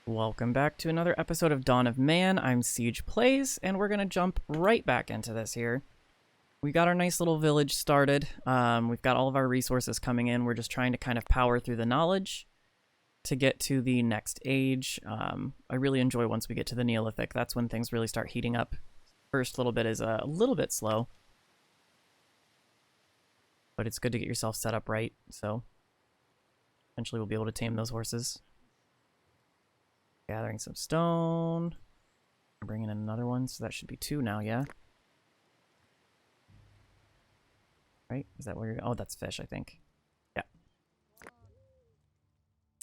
Welcome back to another episode of Dawn of Man. I'm Siege Plays, and we're going to jump right back into this here. We got our nice little village started. We've got all of our resources coming in. We're just trying to kind of power through the knowledge to get to the next age. I really enjoy once we get to the Neolithic. That's when things really start heating up. First little bit is a little bit slow, but it's good to get yourself set up right, so eventually we'll be able to tame those horses. Gathering some stone. Bringing in another one, so that should be 2 now, yeah? Right? Is that where you're... Oh, that's fish, I think. Yeah.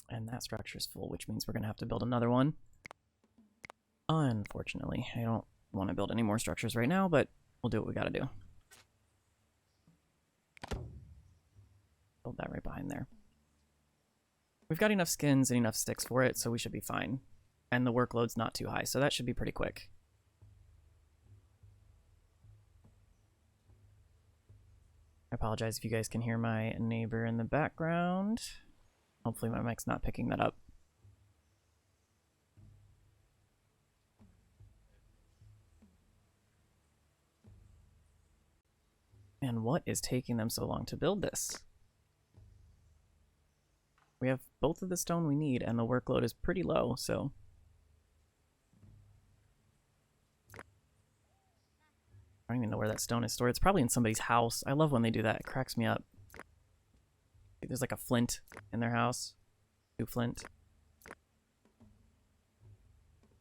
And that structure's full, which means we're going to have to build another one. Unfortunately, I don't want to build any more structures right now, but we'll do what we gotta do. Build that right behind there. We've got enough skins and enough sticks for it, so we should be fine. And the workload's not too high, so that should be pretty quick. I apologize if you guys can hear my neighbor in the background. Hopefully my mic's not picking that up. And what is taking them so long to build this? We have both of the stone we need, and the workload is pretty low, so... I don't even know where that stone is stored. It's probably in somebody's house. I love when they do that. It cracks me up. There's like a flint in their house. 2 flint. I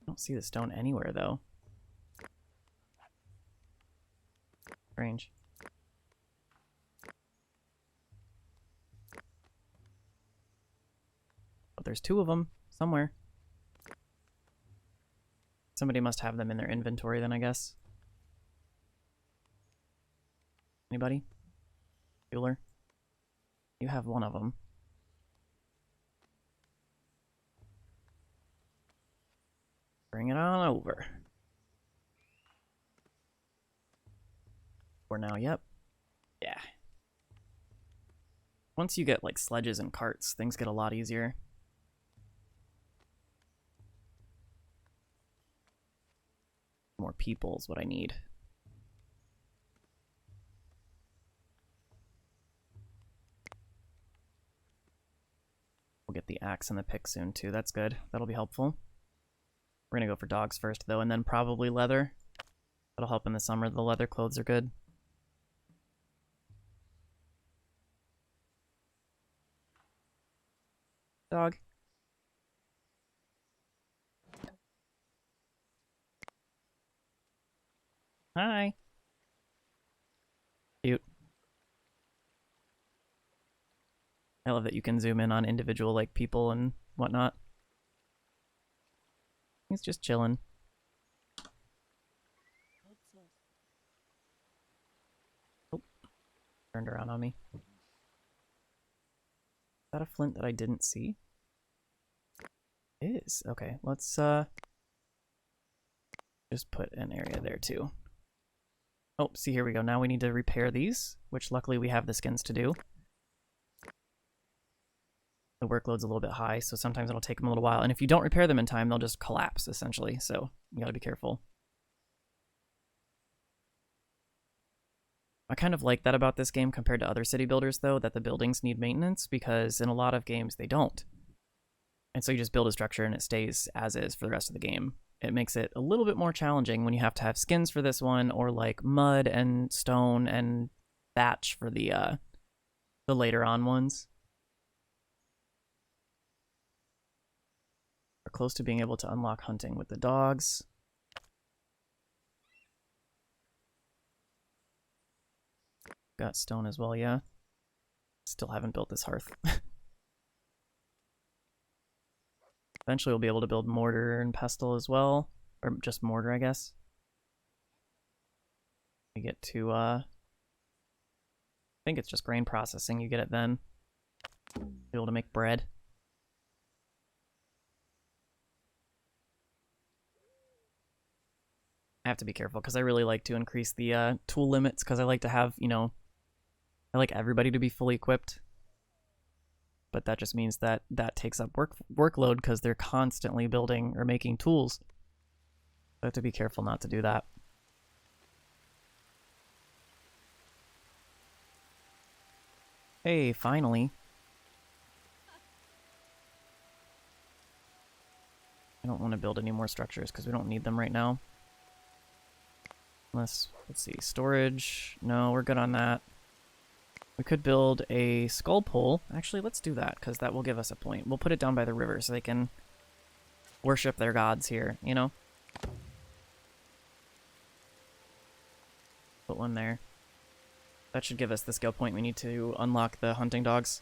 don't see the stone anywhere, though. Strange. But there's 2 of them somewhere. Somebody must have them in their inventory then, I guess. Anybody? Bueller? You have one of them. Bring it on over. For now, yep. Yeah. Once you get like sledges and carts, things get a lot easier. More people is what I need. We'll get the axe and the pick soon too. That's good. That'll be helpful. We're gonna go for dogs first though, and then probably leather. That'll help in the summer. The leather clothes are good. Dog. Hi. Cute. I love that you can zoom in on individual like people and whatnot. He's just chilling. Oh, turned around on me. Is that a flint that I didn't see? It is. Okay, let's just put an area there too. Oh, see, here we go. Now we need to repair these, which luckily we have the skins to do. The workload's a little bit high, so sometimes it'll take them a little while. And if you don't repair them in time, they'll just collapse, essentially. So you gotta be careful. I kind of like that about this game compared to other city builders, though, that the buildings need maintenance, because in a lot of games, they don't. And so you just build a structure and it stays as is for the rest of the game. It makes it a little bit more challenging when you have to have skins for this one, or like mud and stone and thatch for the later on ones. We're close to being able to unlock hunting with the dogs. Got stone as well, yeah. Still haven't built this hearth. Eventually we'll be able to build mortar and pestle as well. Or just mortar, I guess. We get to, I think it's just grain processing, you get it then. Be able to make bread. I have to be careful because I really like to increase the tool limits because I like to have, you know, I like everybody to be fully equipped. but that just means that that takes up workload because they're constantly building or making tools. So I have to be careful not to do that. Hey, finally. I don't want to build any more structures because we don't need them right now. Unless, let's see, storage. No, we're good on that. We could build a skull pole. Actually, let's do that because that will give us a point. We'll put it down by the river so they can worship their gods here, you know? Put one there. That should give us the skill point we need to unlock the hunting dogs.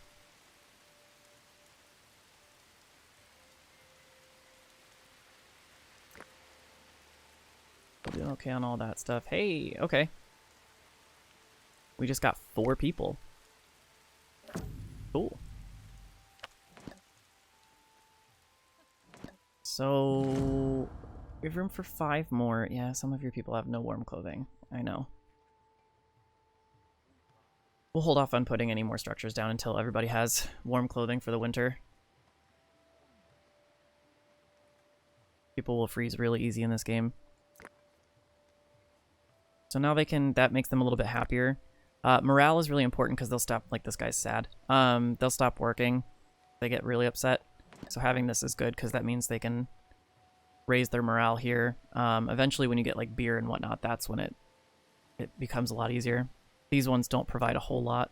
We're doing okay on all that stuff. Hey, okay. We just got 4 people. Cool. So, we have room for 5 more. Yeah, some of your people have no warm clothing. I know. We'll hold off on putting any more structures down until everybody has warm clothing for the winter. People will freeze really easy in this game. So now they can, that makes them a little bit happier. Morale is really important because they'll stop, like this guy's sad. They'll stop working. They get really upset. So having this is good because that means they can raise their morale here. Eventually when you get like beer and whatnot, that's when it becomes a lot easier. These ones don't provide a whole lot.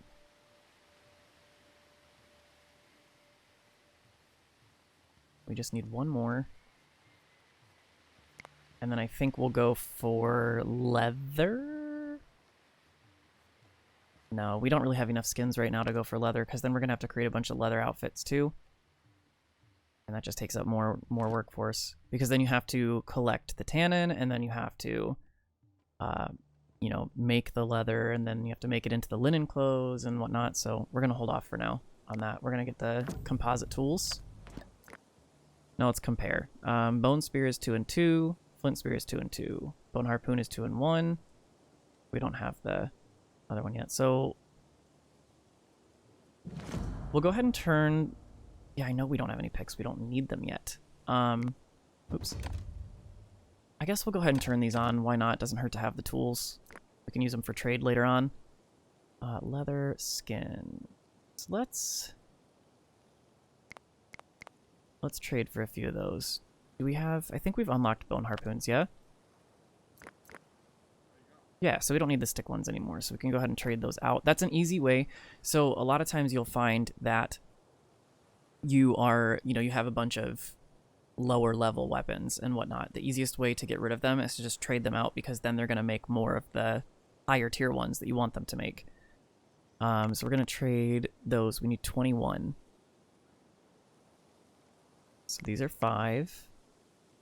We just need one more. And then I think we'll go for leather? No, we don't really have enough skins right now to go for leather, because then we're going to have to create a bunch of leather outfits too. And that just takes up more workforce. Because then you have to collect the tannin, and then you have to, you know, make the leather, and then you have to make it into the linen clothes and whatnot. So we're going to hold off for now on that. We're going to get the composite tools. No, let's compare. Bone spear is 2 and 2. Flint spear is 2 and 2. Bone harpoon is 2 and 1. We don't have the other one yet. So we'll go ahead and turn... Yeah, I know we don't have any picks. We don't need them yet. Oops. I guess we'll go ahead and turn these on. Why not? It doesn't hurt to have the tools. We can use them for trade later on. Leather, skin. So let's trade for a few of those. Do we have... I think we've unlocked bone harpoons, yeah? Yeah, so we don't need the stick ones anymore, so we can go ahead and trade those out. That's an easy way. So a lot of times you'll find that you are, you know, you have a bunch of lower level weapons and whatnot. The easiest way to get rid of them is to just trade them out, because then they're going to make more of the higher tier ones that you want them to make. So we're going to trade those. We need 21. So these are 5.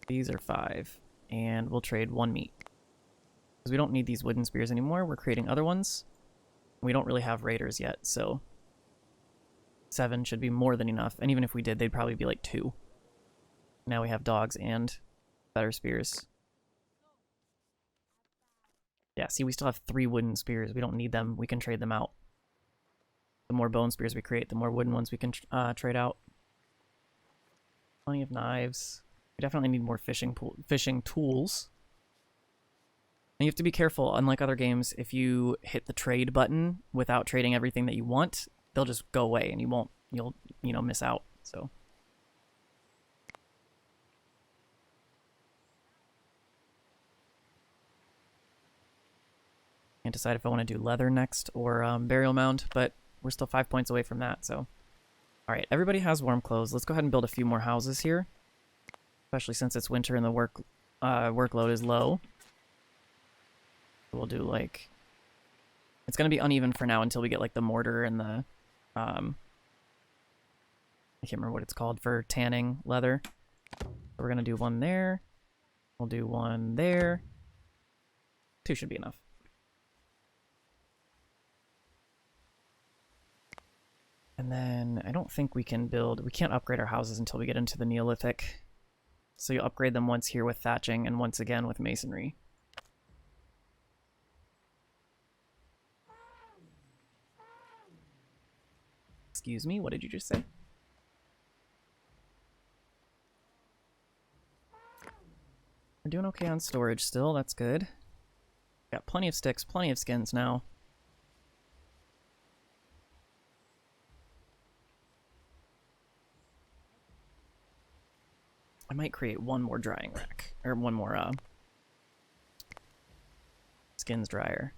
These are 5. And we'll trade 1 meat. Because we don't need these wooden spears anymore. We're creating other ones. We don't really have raiders yet, so 7 should be more than enough. And even if we did, they'd probably be like 2. Now we have dogs and better spears. Yeah, see, we still have 3 wooden spears. We don't need them. We can trade them out. The more bone spears we create, the more wooden ones we can trade out. Plenty of knives. We definitely need more fishing tools. And you have to be careful. Unlike other games, if you hit the trade button without trading everything that you want, they'll just go away and you'll miss out. So can't decide if I want to do leather next or burial mound, but we're still 5 points away from that. So all right, everybody has warm clothes. Let's go ahead and build a few more houses here, especially since it's winter and the workload is low. We'll do like, it's going to be uneven for now until we get like the mortar and the I can't remember what it's called for tanning leather. So we're going to do 1 there. We'll do 1 there. 2 should be enough. And then I don't think we can't upgrade our houses until we get into the Neolithic. So you upgrade them once here with thatching and once again with masonry. Excuse me, what did you just say? We're doing okay on storage still, that's good. Got plenty of sticks, plenty of skins now. I might create one more drying rack, or one more skins dryer.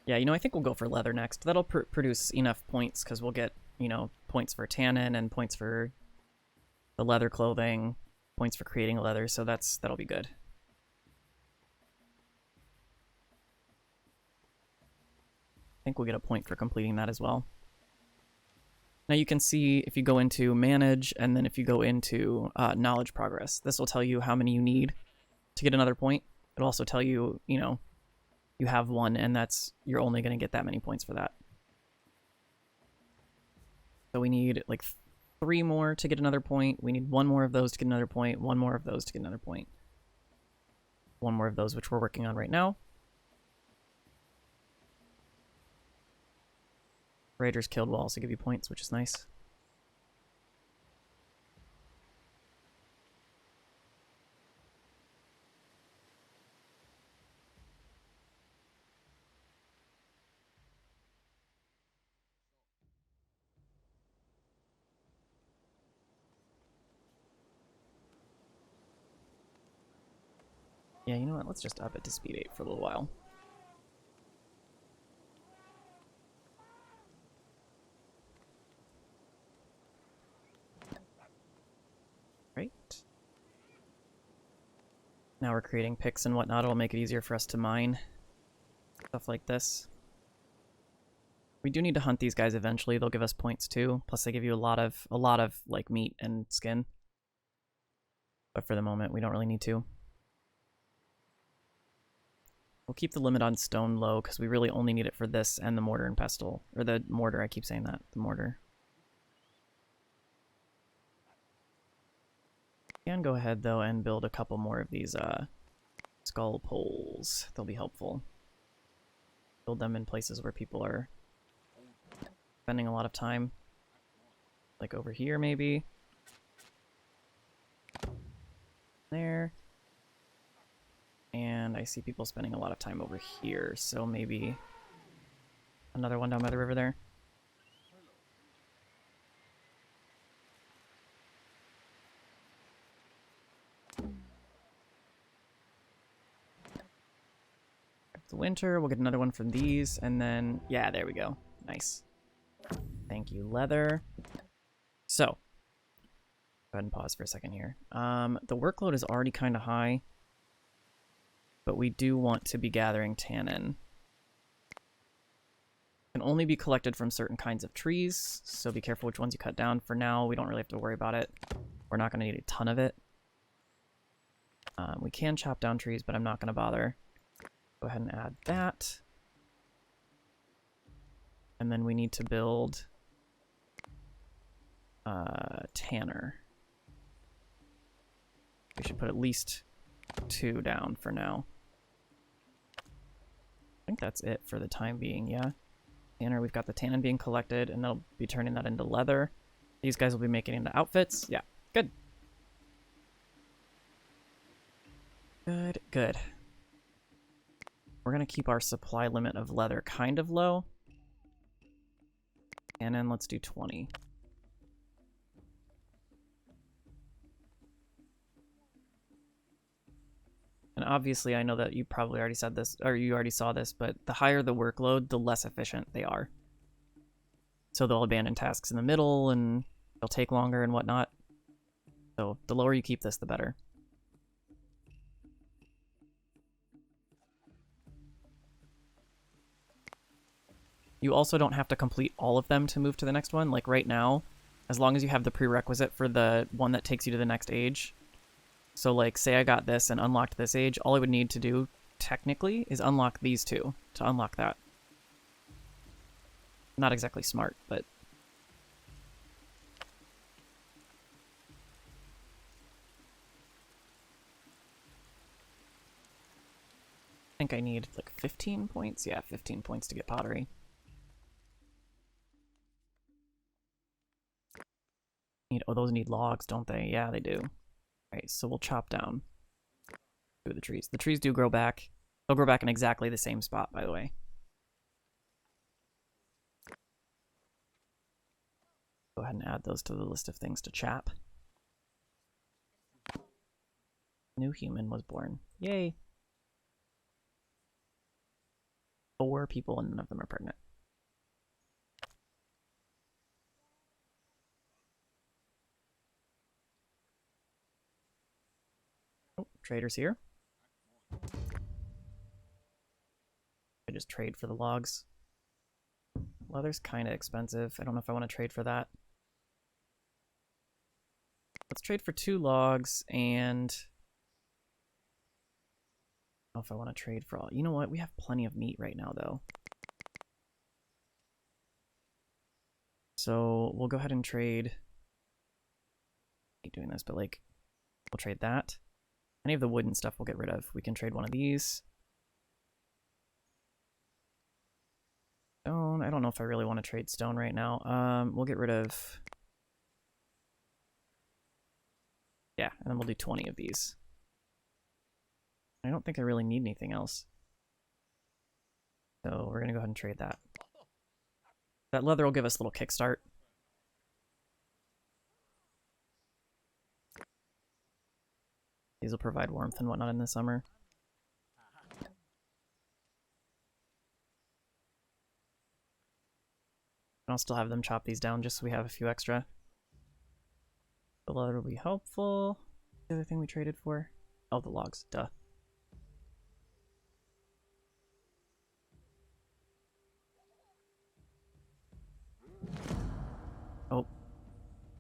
Yeah, I think we'll go for leather next. That'll produce enough points because we'll get, points for tannin and points for the leather clothing, points for creating leather, so that'll be good. I think we'll get a point for completing that as well. Now you can see if you go into manage and then if you go into knowledge progress, this will tell you how many you need to get another point. It'll also tell you, you have one, and you're only going to get that many points for that. So we need like 3 more to get another point. We need 1 more of those to get another point. 1 more of those to get another point. 1 more of those, which we're working on right now. Raiders killed will also give you points, which is nice. Yeah, you know what? Let's just up it to speed 8 for a little while. Right. Now we're creating picks and whatnot. It'll make it easier for us to mine. Stuff like this. We do need to hunt these guys eventually. They'll give us points too. Plus they give you a lot of like meat and skin. But for the moment, we don't really need to. We'll keep the limit on stone low because we really only need it for this and the mortar and pestle. Or the mortar, I keep saying that. The mortar. Can go ahead though and build a couple more of these skull poles. They'll be helpful. Build them in places where people are spending a lot of time. Like over here maybe. There. And I see people spending a lot of time over here, so maybe another one down by the river there. The winter, we'll get another one from these, and then, yeah, there we go. Nice. Thank you, leather. So, go ahead and pause for a second here. The workload is already kind of high, but we do want to be gathering tannin. Can only be collected from certain kinds of trees, so be careful which ones you cut down. For now, we don't really have to worry about it. We're not going to need a ton of it. We can chop down trees, but I'm not going to bother. Go ahead and add that. And then we need to build tanner. We should put at least 2 down for now. I think that's it for the time being, yeah. Tanner, we've got the tannin being collected, and they'll be turning that into leather. These guys will be making it into outfits. Yeah, good. Good, good. We're going to keep our supply limit of leather kind of low. And then let's do 20. And obviously, I know that you probably already said this, or you already saw this, but the higher the workload, the less efficient they are. So they'll abandon tasks in the middle, and they'll take longer and whatnot. So the lower you keep this, the better. You also don't have to complete all of them to move to the next one. Like right now, as long as you have the prerequisite for the one that takes you to the next age. So like, say I got this and unlocked this age, all I would need to do, technically, is unlock these 2 to unlock that. Not exactly smart, but... think I need like 15 points. Yeah, 15 points to get pottery. Oh, those need logs, don't they? Yeah, they do. Alright, so we'll chop down two of the trees. The trees do grow back. They'll grow back in exactly the same spot, by the way. Go ahead and add those to the list of things to chop. New human was born. Yay! 4 people and none of them are pregnant. Oh, trader's here. I just trade for the logs. Leather's kind of expensive. I don't know if I want to trade for that. Let's trade for 2 logs and... I don't know if I want to trade for all... You know what? We have plenty of meat right now, though. So we'll go ahead and trade... I hate doing this, but like... We'll trade that. Any of the wooden stuff we'll get rid of. We can trade one of these. Stone. I don't know if I really want to trade stone right now. We'll get rid of... Yeah, and then we'll do 20 of these. I don't think I really need anything else. So we're going to go ahead and trade that. That leather will give us a little kickstart. These will provide warmth and whatnot in the summer. And I'll still have them chop these down just so we have a few extra. The leather will be helpful. The other thing we traded for? Oh, the logs. Duh. Oh.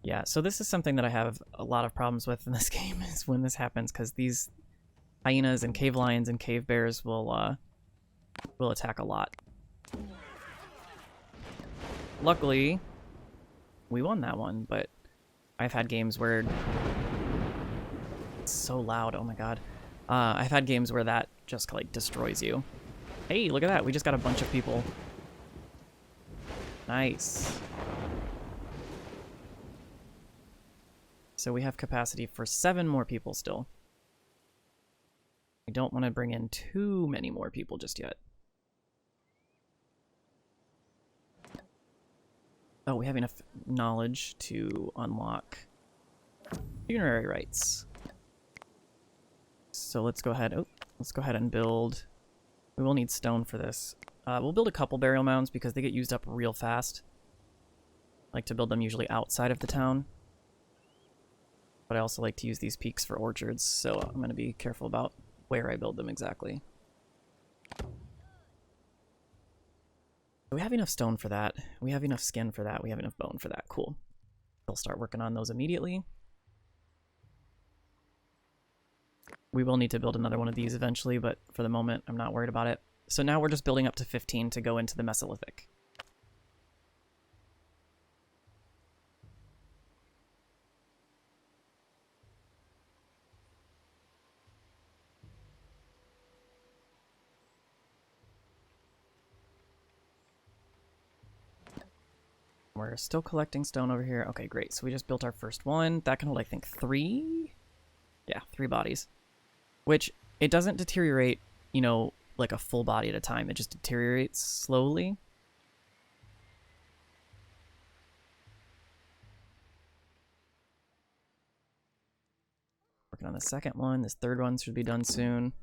Yeah, so this is something that I have a lot of problems with in this game, is when this happens, because these hyenas and cave lions and cave bears will attack a lot. Luckily, we won that one, but I've had games where... It's so loud, oh my god. I've had games where that just, like, destroys you. Hey, look at that, we just got a bunch of people. Nice. So we have capacity for 7 more people still. I don't want to bring in too many more people just yet. Oh, we have enough knowledge to unlock funerary rites. So let's go ahead. Oh, let's go ahead and build. We will need stone for this. We'll build a couple burial mounds because they get used up real fast. I like to build them usually outside of the town. But I also like to use these peaks for orchards, so I'm going to be careful about where I build them exactly. We have enough stone for that. We have enough skin for that. We have enough bone for that. Cool. We'll start working on those immediately. We will need to build another one of these eventually, but for the moment, I'm not worried about it. So now we're just building up to 15 to go into the Mesolithic. We're still collecting stone over here. Okay, great. So we just built our first one. That can hold, I think, 3? Yeah, 3 bodies. Which, it doesn't deteriorate, you know, like a full body at a time. It just deteriorates slowly. Working on the second one. This third one should be done soon.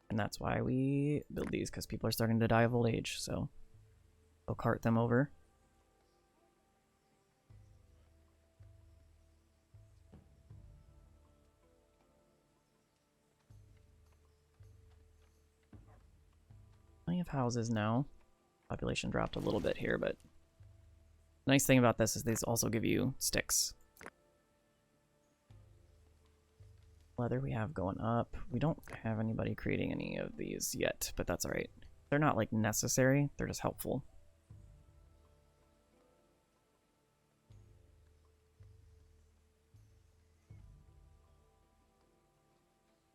And that's why we build these, because people are starting to die of old age. So we'll cart them over. Plenty of houses now. Population dropped a little bit here, but the nice thing about this is these also give you sticks. Leather we have going up. We don't have anybody creating any of these yet, but that's alright. They're not, like, necessary. They're just helpful.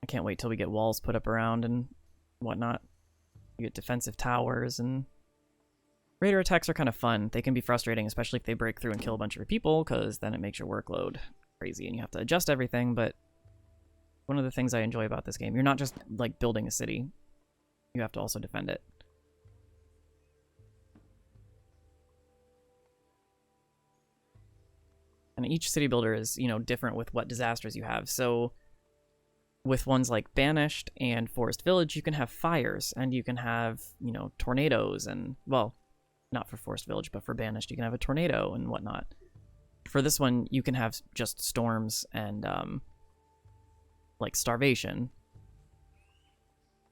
I can't wait till we get walls put up around and whatnot. You get defensive towers, and raider attacks are kind of fun. They can be frustrating, especially if they break through and kill a bunch of your people, because then it makes your workload crazy and you have to adjust everything. But one of the things I enjoy about this game, you're not just like building a city, you have to also defend it. And each city builder is, you know, different with what disasters you have. So with ones like Banished and Forest Village, you can have fires and you can have, you know, tornadoes and, well, not for Forest Village, but for Banished, you can have a tornado and whatnot. For this one, you can have just storms and, like, starvation.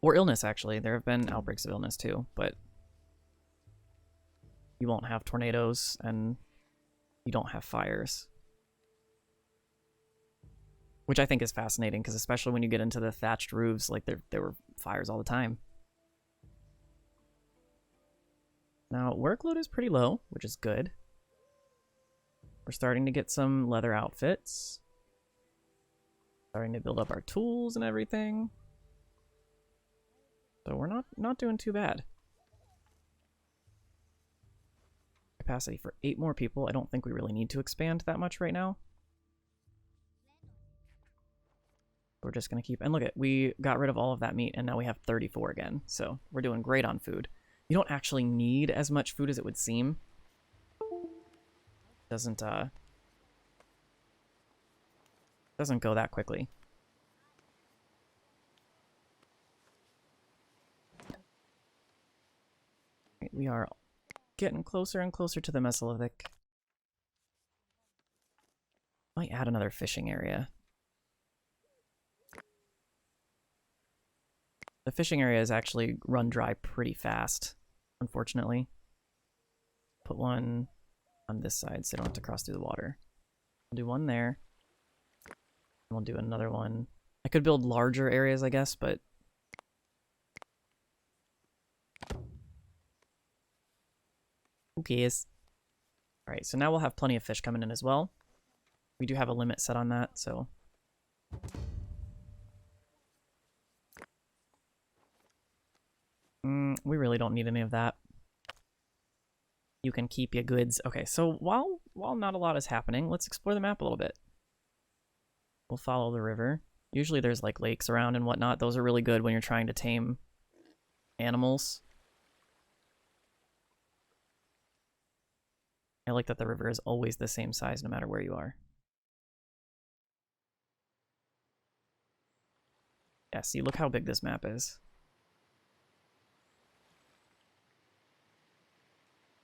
Or illness, actually. There have been outbreaks of illness, too, but you won't have tornadoes and you don't have fires. Which I think is fascinating, because especially when you get into the thatched roofs, like, there were fires all the time. Now, workload is pretty low, which is good. We're starting to get some leather outfits. Starting to build up our tools and everything. So we're not doing too bad. Capacity for 8 more people. I don't think we really need to expand that much right now. We're just going to keep... And look at, we got rid of all of that meat, and now we have 34 again. So we're doing great on food. You don't actually need as much food as it would seem. Doesn't go that quickly. We are getting closer and closer to the Mesolithic. Might add another fishing area. The fishing area is actually run dry pretty fast, unfortunately. Put one on this side so I don't have to cross through the water. We'll do one there. We'll do another one. I could build larger areas, I guess, but... who cares? Alright, so now we'll have plenty of fish coming in as well. We do have a limit set on that, so... we really don't need any of that. You can keep your goods. Okay, so while not a lot is happening, let's explore the map a little bit. We'll follow the river. Usually there's like lakes around and whatnot. Those are really good when you're trying to tame animals. I like that the river is always the same size no matter where you are. Yeah, see, look how big this map is.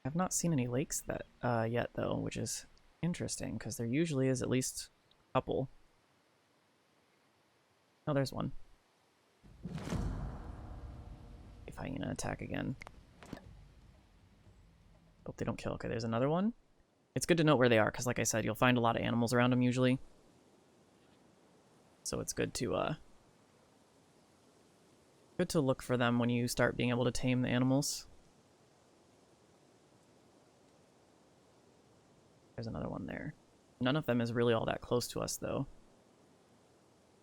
I've not seen any lakes that yet, though, which is interesting, because there usually is at least a couple. Oh, there's one. If hyena attack again. Hope they don't kill. Okay, there's another one. It's good to note where they are, because like I said, you'll find a lot of animals around them usually. So it's good to look for them when you start being able to tame the animals. There's another one there. None of them is really all that close to us, though.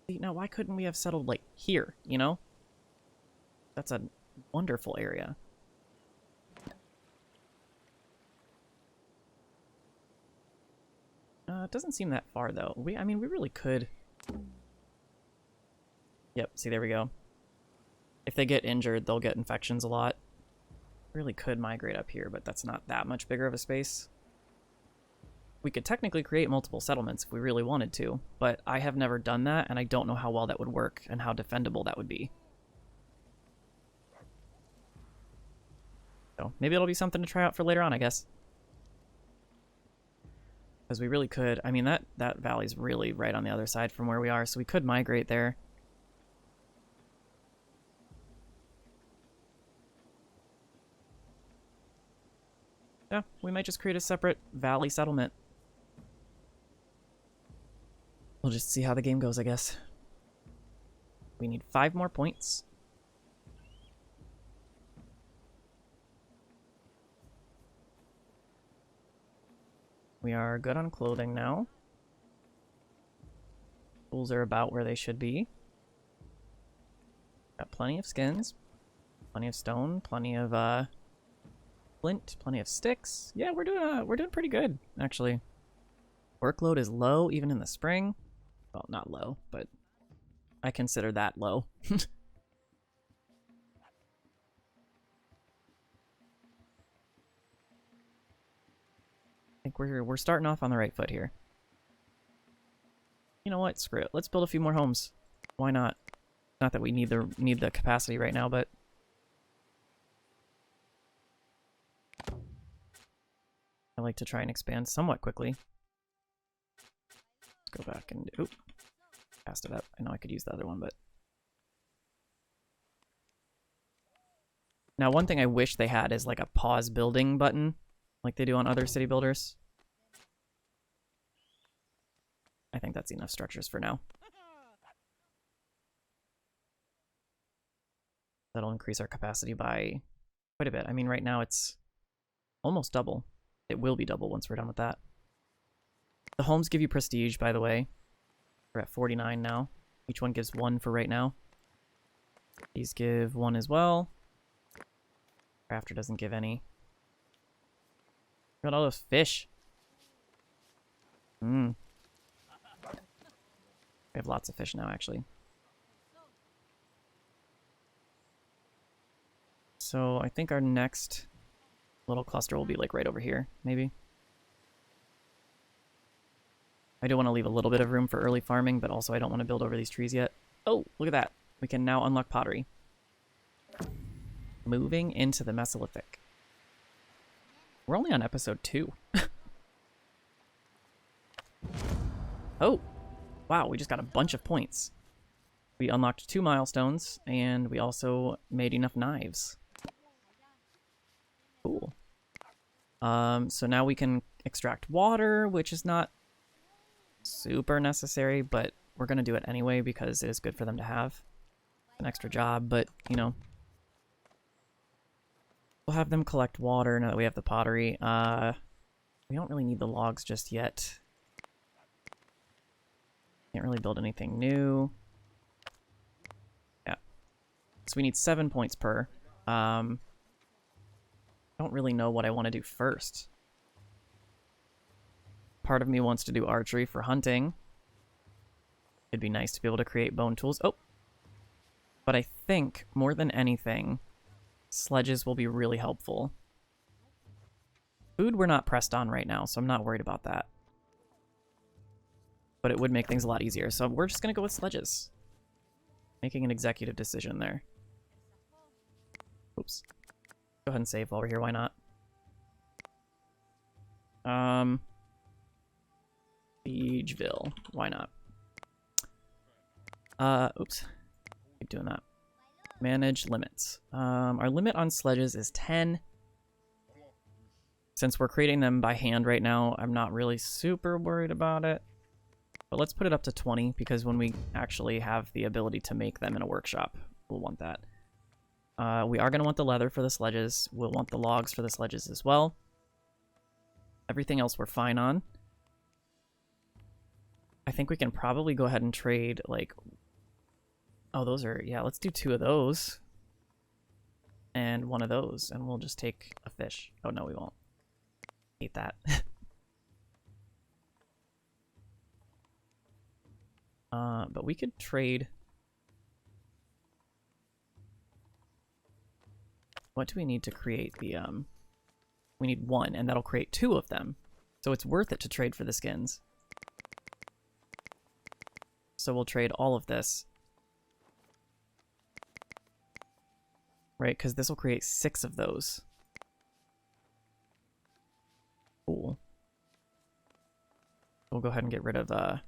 Now, why couldn't we have settled, like, here, you know? That's a wonderful area. It doesn't seem that far, though. I mean, we really could... Yep, see, there we go. If they get injured, they'll get infections a lot. Really could migrate up here, but that's not that much bigger of a space. We could technically create multiple settlements if we really wanted to, but I have never done that, and I don't know how well that would work and how defendable that would be. So maybe it'll be something to try out for later on, I guess. Because we really could... I mean, that valley's really right on the other side from where we are, so we could migrate there. Yeah, we might just create a separate valley settlement. We'll just see how the game goes, I guess. We need 5 more points. We are good on clothing now. Tools are about where they should be. Got plenty of skins. Plenty of stone, plenty of flint, plenty of sticks. Yeah, we're doing pretty good, actually. Workload is low even in the spring. Well, not low, but I consider that low. I think we're starting off on the right foot here. You know what? Screw it. Let's build a few more homes. Why not? Not that we need the capacity right now, but I like to try and expand somewhat quickly. Let's go back and oop, passed it up. I know I could use the other one, but now one thing I wish they had is like a pause building button, like they do on other city builders. I think that's enough structures for now. That'll increase our capacity by quite a bit. I mean, right now it's almost double. It will be double once we're done with that. The homes give you prestige, by the way. We're at 49 now. Each one gives 1 for right now. These give 1 as well. Crafter doesn't give any. Got all those fish. We have lots of fish now, actually. So I think our next little cluster will be like right over here, maybe. I do want to leave a little bit of room for early farming, but also I don't want to build over these trees yet. Oh, look at that. We can now unlock pottery. Moving into the Mesolithic. We're only on episode 2. Oh, wow, we just got a bunch of points. We unlocked 2 milestones, and we also made enough knives. Cool. So now we can extract water, which is not super necessary, but we're going to do it anyway because it is good for them to have. An extra job, but, you know. We'll have them collect water now that we have the pottery. We don't really need the logs just yet. Can't really build anything new. Yeah. So we need 7 points per. I don't really know what I want to do first. Part of me wants to do archery for hunting. It'd be nice to be able to create bone tools. Oh! But I think, more than anything, sledges will be really helpful. Food we're not pressed on right now, so I'm not worried about that. But it would make things a lot easier, so we're just going to go with sledges. Making an executive decision there. Oops. Go ahead and save while we're here, why not? Siegeville, why not? Oops. Keep doing that. Manage limits. Our limit on sledges is 10. Since we're creating them by hand right now, I'm not really super worried about it. But let's put it up to 20, because when we actually have the ability to make them in a workshop, we'll want that. We are going to want the leather for the sledges. We'll want the logs for the sledges as well. Everything else we're fine on. I think we can probably go ahead and trade, like... Oh, those are... Yeah, let's do 2 of those. And 1 of those, and we'll just take a fish. Oh, no, we won't. Hate that. But we could trade... What do we need to create the, We need 1, and that'll create 2 of them. So it's worth it to trade for the skins. So we'll trade all of this. Right, because this will create 6 of those. Cool. We'll go ahead and get rid of, I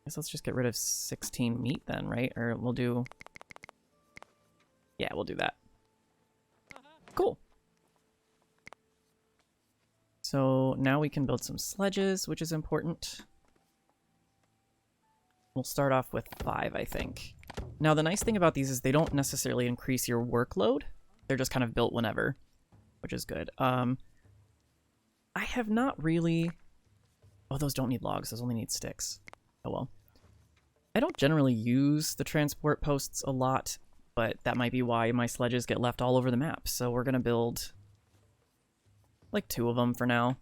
guess let's just get rid of 16 meat then, right? Or we'll do... Yeah, we'll do that. Cool. So now we can build some sledges, which is important. We'll start off with 5, I think. Now, the nice thing about these is they don't necessarily increase your workload. They're just kind of built whenever, which is good. I have not really... Oh, those don't need logs. Those only need sticks. Oh, well. I don't generally use the transport posts a lot, but that might be why my sledges get left all over the map. So we're going to build like 2 of them for now.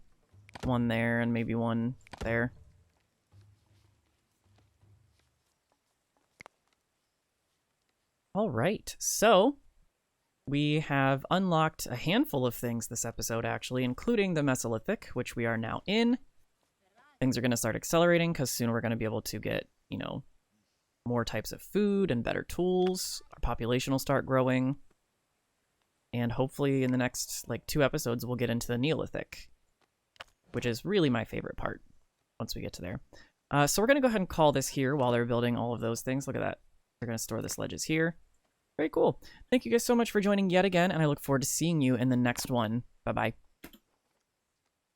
One there and maybe one there. All right, so we have unlocked a handful of things this episode, actually, including the Mesolithic, which we are now in. Things are going to start accelerating because soon we're going to be able to get, you know, more types of food and better tools. Our population will start growing. And hopefully in the next, like, 2 episodes, we'll get into the Neolithic, which is really my favorite part once we get to there. So we're going to go ahead and call this here while they're building all of those things. Look at that. They're going to store the sledges here. Very cool. Thank you guys so much for joining yet again, and I look forward to seeing you in the next one. Bye-bye.